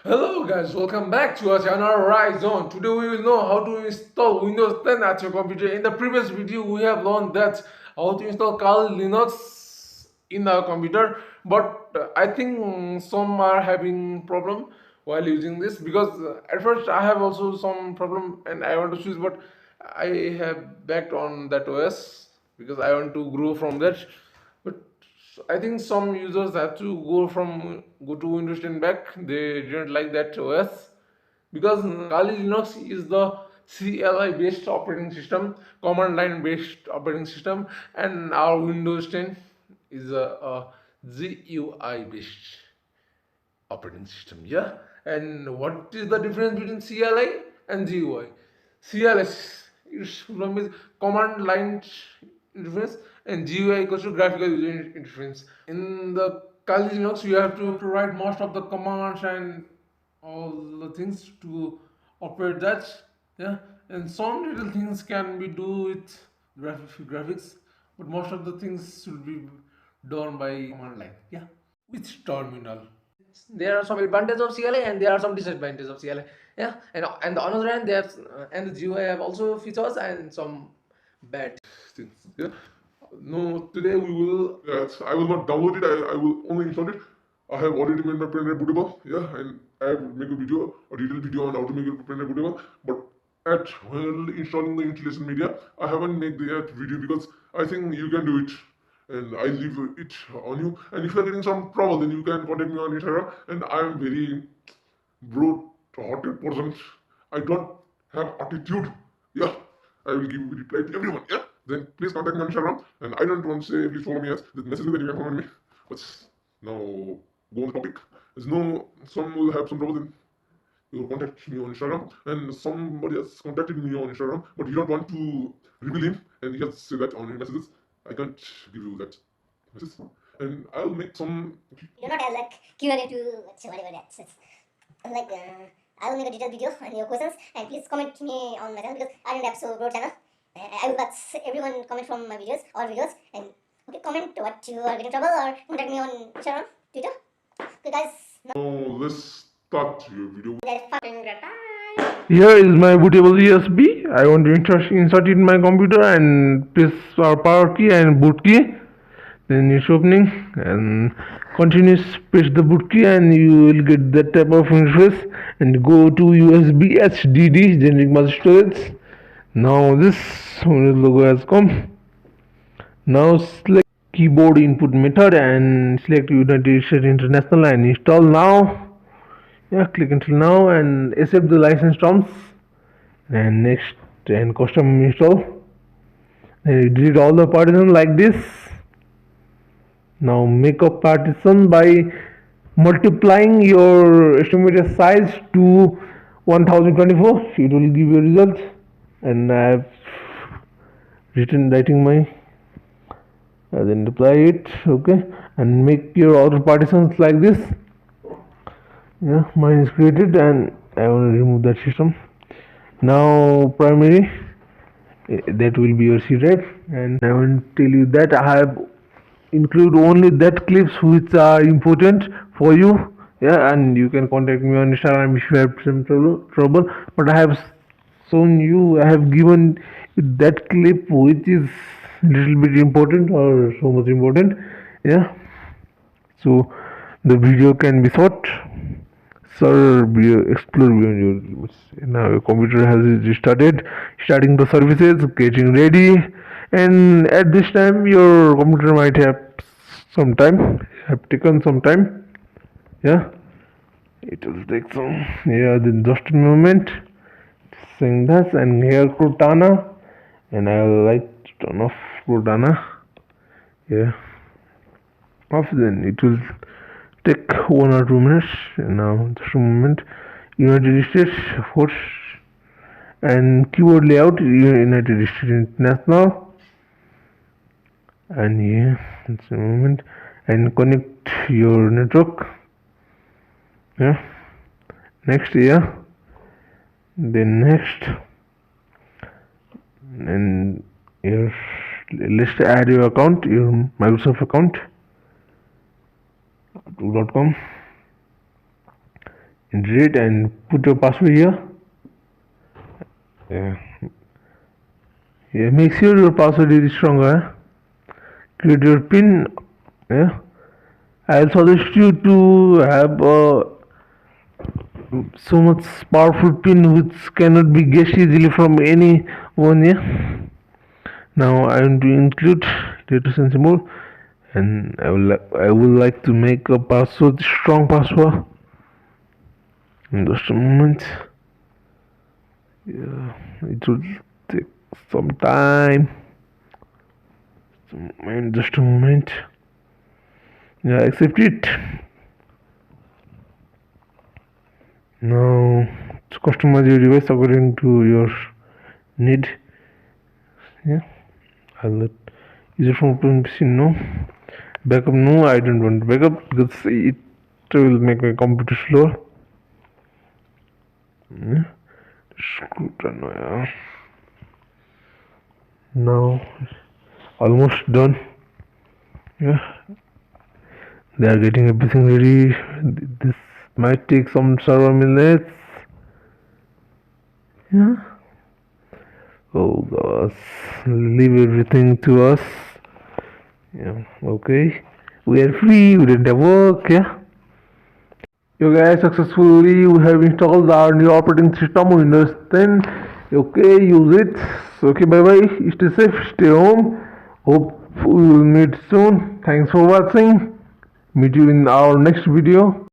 Hello guys, welcome back to our channel Rise On. Today we will know how to install Windows 10 at your computer. In the previous video we have learned that how to install Kali Linux in our computer, but I think some are having problem while using this because at first I have also some problem and I want to choose, but I have backed on that OS because I want to grow from that. But I think some users have to go to Windows 10 back. They didn't like that OS because Kali Linux is the CLI based operating system, command line based operating system, and our Windows 10 is a GUI based operating system. Yeah, and what is the difference between CLI and GUI? CLS its full form is command line interface, and GUI equals to graphical user interface. In the Kali Linux, you have to write most of the commands and all the things to operate that. Yeah, and some little things can be do with graphics, but most of the things should be done by command line. Yeah, with terminal. There are some advantages of CLA and there are some disadvantages of CLA. Yeah, and the another hand, they have and the GUI have also features and some bad Things. Yeah. No, today we will. Yes, I will not download it. I will only install it. I have already made my Pendrive bootable. Yeah, and I have make a video, a detailed video on how to make a Pendrive bootable. But at while installing the installation media, I haven't made that video because I think you can do it, and I leave it on you. And if you are getting some trouble, then you can contact me on Instagram. And I am very broad-hearted person. I don't have attitude. Yeah, I will give reply to everyone. Yeah, then please contact me on Instagram. And I don't want to say please follow me as the message that you can follow me. But now go on the topic. There's no some will have some trouble. Then you contact me on Instagram, and somebody has contacted me on Instagram, but you don't want to reveal him, and you just say that on your messages. I can't give you that message, and I'll make some. You do not have like Q&A to whatever that's like I will make a detailed video on your questions, and please comment me on my channel because I don't have so broad channel. I will got everyone comment from my videos, all videos, and okay, comment what you are getting trouble or contact me on Instagram, Twitter. Okay guys, Now let's start your video. guys, fucking great. Bye. Here is my bootable USB. I want to insert it in my computer and press our power key and boot key. Then it's opening and continuous press the boot key and you will get that type of interface and go to USB HDD generic master storage. Now this logo has come. Now select keyboard input method and select United States International and install now. Yeah, click install now and accept the license terms and next and custom install. And you delete all the partition like this. Now make a partition by multiplying your estimated size to 1024. It will give you a result, and I have writing my then apply it. Okay, and make your other partitions like this. Yeah, mine is created and I want to remove that system. Now primary, that will be your C drive, and I want to tell you that I have include only that clips which are important for you. Yeah, and you can contact me on Instagram if you have some trouble, but I have shown you, I have given that clip which is little bit important or so much important. Yeah, so the video can be short. Sir, explore beyond your. Now your computer has restarted, starting the services, getting ready, and at this time your computer might have taken some time. Yeah, it will take some. Yeah, then just a moment. Saying that, and here Cortana, and I like to turn off Cortana. Yeah, off, then it will take 1 or 2 minutes. Now just a moment. United States force and keyboard layout United States International, and yeah, just a moment, and connect your network. Yeah, next, yeah, then next, and your let's add your account, your Microsoft account, outlook.com. enter it and put your password here. Yeah. Yeah, make sure your password is stronger. Create your pin. Yeah. I suggest you to have so much powerful pin which cannot be guessed easily from anyone. Yeah. Now I am to include data symbol, and I would like to make a password, strong password. In just a moment. Yeah, it will take some time. In just a moment. Yeah, accept it. Now to customize your device according to your need. Yeah, I'll let user from open PC no. Backup no, I don't want backup because it will make my computer slow. Yeah. Yeah. Now almost done. Yeah, they are getting everything ready. This might take some several minutes. Yeah. Oh gosh, leave everything to us. Yeah. Okay. We are free. We didn't have work. Yeah. You guys successfully we have installed our new operating system Windows 10. Okay, use it. Okay, bye bye. Stay safe. Stay home. Hope we will meet soon. Thanks for watching. Meet you in our next video.